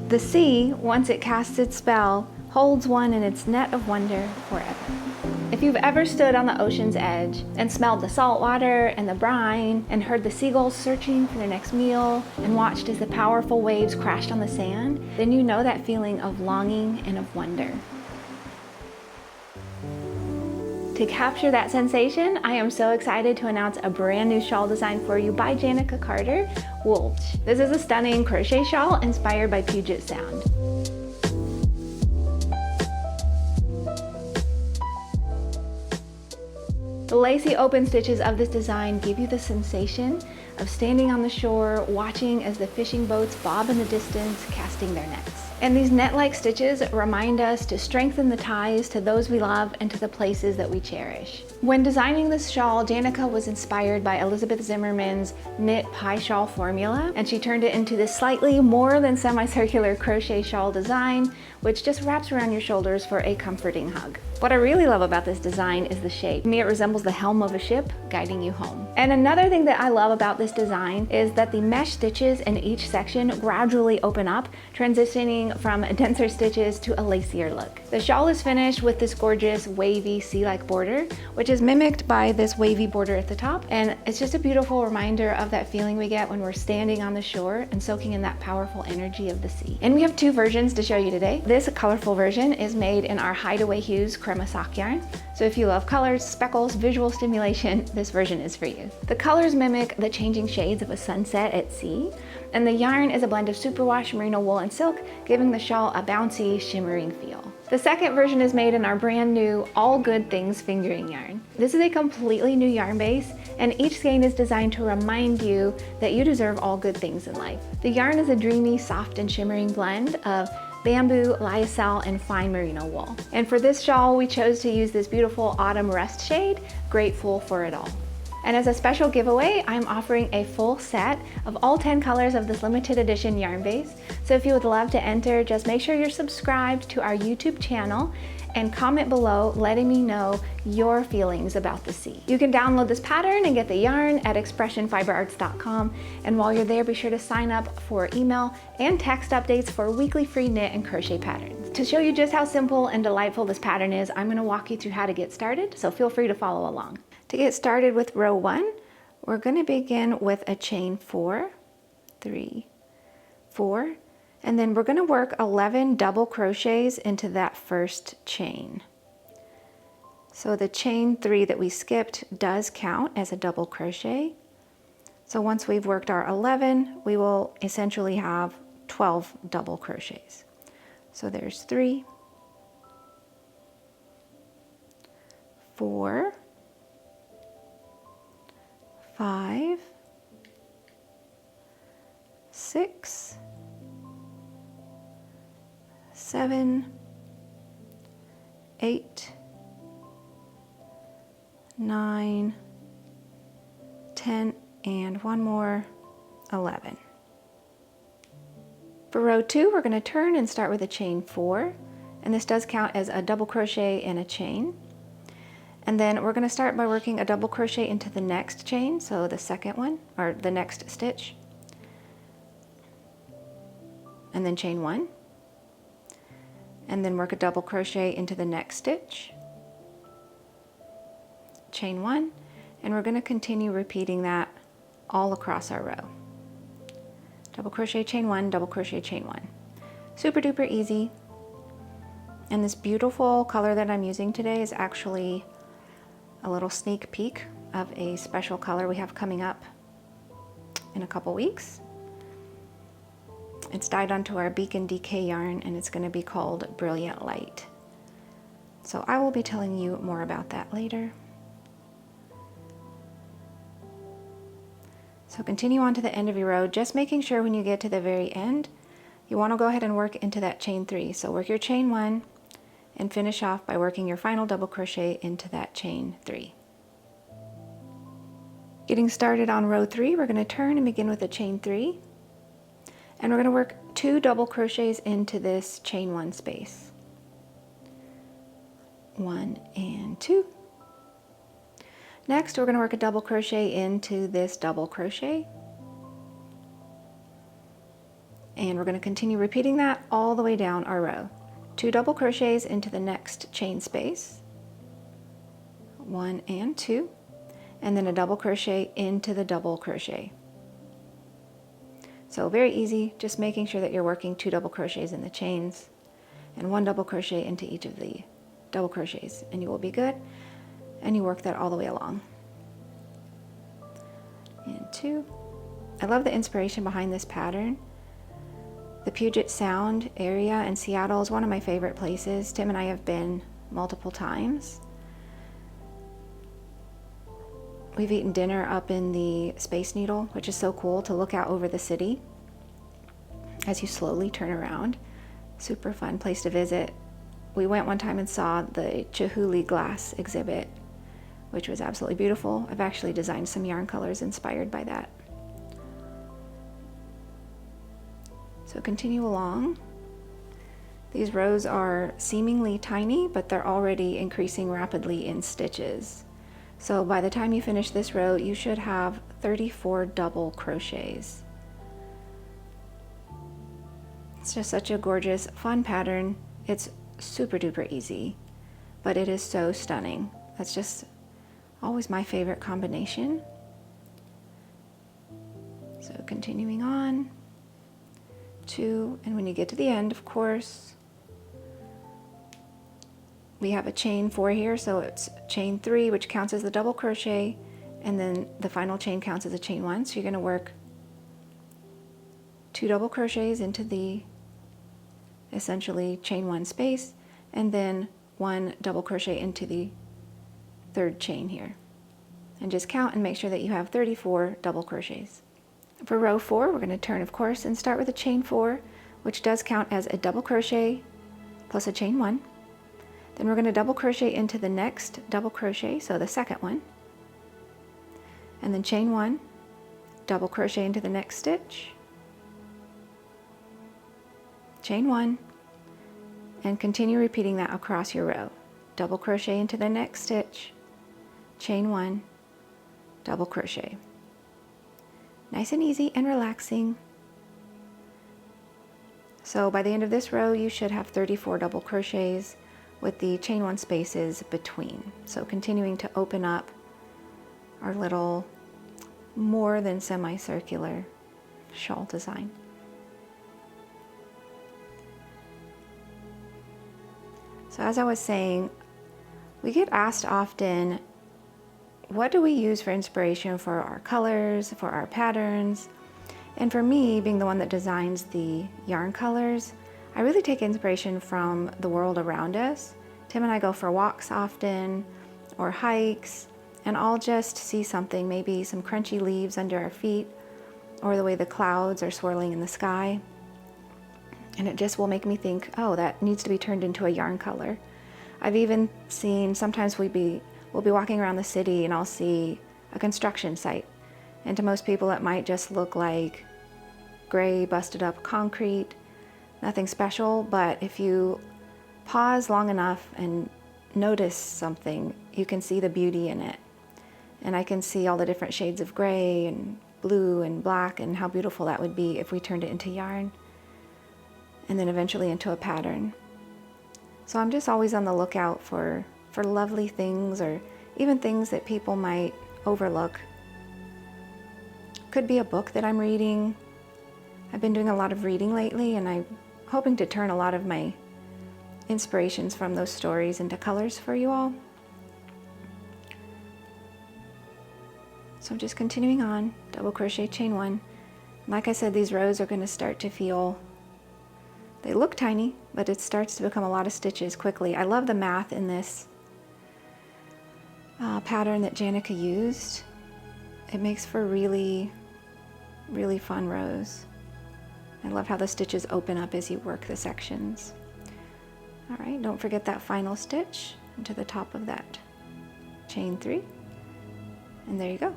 The sea, once it casts its spell, holds one in its net of wonder forever. If you've ever stood on the ocean's edge and smelled the salt water and the brine and heard the seagulls searching for their next meal and watched as the powerful waves crashed on the sand, then you know that feeling of longing and of wonder. To capture that sensation, I am so excited to announce a brand new shawl design for you by Janica Carter, Whulge. This is a stunning crochet shawl inspired by Puget Sound. The lacy open stitches of this design give you the sensation of standing on the shore, watching as the fishing boats bob in the distance, casting their nets. And these net-like stitches remind us to strengthen the ties to those we love and to the places that we cherish. When designing this shawl, Janica was inspired by Elizabeth Zimmerman's knit pie shawl formula, and she turned it into this slightly more than semicircular crochet shawl design, which just wraps around your shoulders for a comforting hug. What I really love about this design is the shape. To me, it resembles the helm of a ship guiding you home. And another thing that I love about this design is that the mesh stitches in each section gradually open up, transitioning from denser stitches to a lacier look. The shawl is finished with this gorgeous wavy sea-like border, which is mimicked by this wavy border at the top. And it's just a beautiful reminder of that feeling we get when we're standing on the shore and soaking in that powerful energy of the sea. And we have two versions to show you today. This colorful version is made in our Hideaway Hues Crema Sock yarn. So if you love colors, speckles, visual stimulation, this version is for you. The colors mimic the changing shades of a sunset at sea, and the yarn is a blend of superwash merino wool and silk, giving the shawl a bouncy, shimmering feel. The second version is made in our brand new All Good Things fingering yarn. This is a completely new yarn base, and each skein is designed to remind you that you deserve all good things in life. The yarn is a dreamy, soft, and shimmering blend of bamboo, lyocell, and fine merino wool. And for this shawl, we chose to use this beautiful autumn rust shade, Grateful for It All. And as a special giveaway, I'm offering a full set of all 10 colors of this limited edition yarn base. So if you would love to enter, just make sure you're subscribed to our YouTube channel and comment below letting me know your feelings about the sea. You can download this pattern and get the yarn at expressionfiberarts.com. And while you're there, be sure to sign up for email and text updates for weekly free knit and crochet patterns. To show you just how simple and delightful this pattern is, I'm gonna walk you through how to get started, so feel free to follow along. To get started with row 1, we're gonna begin with a chain 4, 3, 4, and then we're gonna work 11 double crochets into that first chain. So the chain 3 that we skipped does count as a double crochet. So once we've worked our 11, we will essentially have 12 double crochets. So there's 3, 4, 5, 6, 7, 8, 9, 10, and one more, 11. For row 2, we're going to turn and start with a chain 4, and this does count as a double crochet in a chain. And then we're going to start by working a double crochet into the next chain, so the second one, or the next stitch, and then chain 1, and then work a double crochet into the next stitch, chain 1, and we're going to continue repeating that all across our row. Double crochet, chain 1, double crochet, chain 1. Super duper easy. And this beautiful color that I'm using today is actually a little sneak peek of a special color we have coming up in a couple weeks. It's dyed onto our Beacon DK yarn, and it's going to be called Brilliant Light. So I will be telling you more about that later. So continue on to the end of your row, just making sure when you get to the very end, you want to go ahead and work into that chain 3. So work your chain 1 and finish off by working your final double crochet into that chain 3. Getting started on row 3, we're going to turn and begin with a chain 3. And we're going to work 2 double crochets into this chain 1 space. 1 and 2. Next, we're going to work a double crochet into this double crochet. And we're going to continue repeating that all the way down our row. 2 double crochets into the next chain space, 1 and 2, and then a double crochet into the double crochet. So very easy, just making sure that you're working 2 double crochets in the chains and 1 double crochet into each of the double crochets, and you will be good. And you work that all the way along. And 2. I love the inspiration behind this pattern. The Puget Sound area in Seattle is one of my favorite places. Tim and I have been multiple times. We've eaten dinner up in the Space Needle, which is so cool to look out over the city as you slowly turn around. Super fun place to visit. We went one time and saw the Chihuly glass exhibit, which was absolutely beautiful. I've actually designed some yarn colors inspired by that. So continue along. These rows are seemingly tiny, but they're already increasing rapidly in stitches. So by the time you finish this row, you should have 34 double crochets. It's just such a gorgeous, fun pattern. It's super duper easy, but it is so stunning. That's just always my favorite combination. So continuing on, 2, and when you get to the end, of course, we have a chain 4 here, so it's chain 3, which counts as the double crochet, and then the final chain counts as a chain 1. So you're going to work 2 double crochets into the essentially chain 1 space, and then 1 double crochet into the 3rd chain here. And just count and make sure that you have 34 double crochets. For row 4, we're going to turn, of course, and start with a chain 4, which does count as a double crochet plus a chain 1. Then we're going to double crochet into the next double crochet, so the second one, and then chain 1, double crochet into the next stitch, chain 1, and continue repeating that across your row. Double crochet into the next stitch, chain 1, double crochet. Nice and easy and relaxing. So by the end of this row, you should have 34 double crochets with the chain 1 spaces between. So continuing to open up our little more than semicircular shawl design. So as I was saying, we get asked often, what do we use for inspiration for our colors, for our patterns? And for me, being the one that designs the yarn colors, I really take inspiration from the world around us. Tim and I go for walks often, or hikes, and I'll just see something, maybe some crunchy leaves under our feet, or the way the clouds are swirling in the sky. And it just will make me think, oh, that needs to be turned into a yarn color. I've even seen, sometimes we'll be walking around the city and I'll see a construction site. And to most people it might just look like gray, busted up concrete, nothing special, but if you pause long enough and notice something, you can see the beauty in it. And I can see all the different shades of gray and blue and black and how beautiful that would be if we turned it into yarn and then eventually into a pattern. So I'm just always on the lookout for lovely things, or even things that people might overlook. Could be a book that I'm reading. I've been doing a lot of reading lately, and I'm hoping to turn a lot of my inspirations from those stories into colors for you all. So I'm just continuing on, double crochet, chain 1. Like I said, these rows are going to start to feel, they look tiny, but it starts to become a lot of stitches quickly. I love the math in this pattern that Janica used. It makes for really, really fun rows. I love how the stitches open up as you work the sections. All right, don't forget that final stitch into the top of that chain 3, and there you go.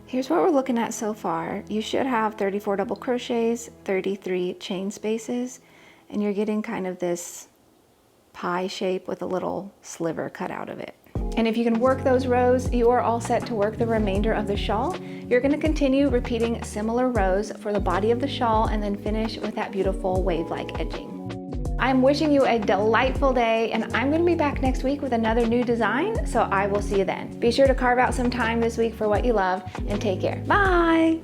Here's what we're looking at so far. You should have 34 double crochets, 33 chain spaces, and you're getting kind of this pie shape with a little sliver cut out of it. And if you can work those rows, you are all set to work the remainder of the shawl. You're going to continue repeating similar rows for the body of the shawl and then finish with that beautiful wave-like edging. I'm wishing you a delightful day, and I'm going to be back next week with another new design, so I will see you then. Be sure to carve out some time this week for what you love, and take care. Bye!